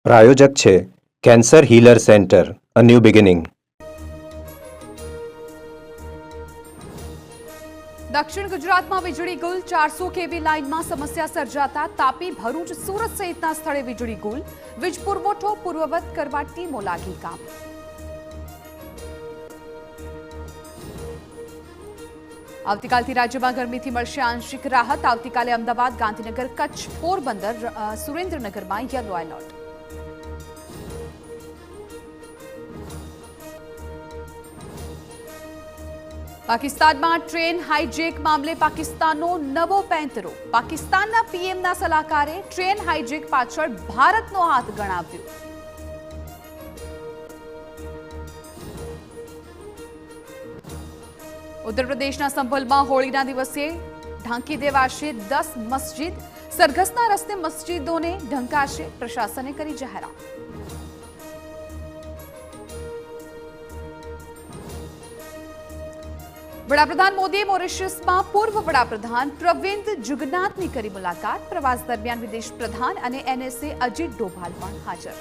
પ્રાયોજક છે cancer healer centre, a new beginning. દક્ષિણ ગુજરાતમાં વીજળી ગુલ, 400 કેવી લાઇનમાં સમસ્યા સર્જાતા તાપી, ભરૂચ, સુરત સહિતના સ્થળે વીજળી ગુલ. વીજ પુરવઠો પૂર્વવત કરવા ટીમો લાગી કામ. આવતીકાલથી રાજ્યમાં ગરમીથી મળશે આંશિક રાહત. આવતીકાલે અમદાવાદ, ગાંધીનગર, કચ્છ, પોરબંદર, સુરેન્દ્રનગરમાં યલો એલર્ટ. પાકિસ્તાનમાં ટ્રેન હાઈજેક મામલે પાકિસ્તાનનો નવો પેંતરો. પાકિસ્તાનના પીએમના સલાહકારે ટ્રેન હાઈજેક પાછળ ભારતનો હાથ ગણાવ્યો. ઉત્તર પ્રદેશના સંભલમાં હોળીના દિવસે ઢાંકી દેવાશે 10 મસ્જિદ. સરઘસના રસ્તે મસ્જિદોને ઢંકાશે. પ્રશાસને કરી જાહેરાત. વડાપ્રધાન મોદીએ મોરિશિયસમાં પૂર્વ વડાપ્રધાન પ્રવિન્દ જુગનાથની કરી મુલાકાત. પ્રવાસ દરમિયાન વિદેશ પ્રધાન અને એનએસએ અજીત ડોભાલ પણ હાજર.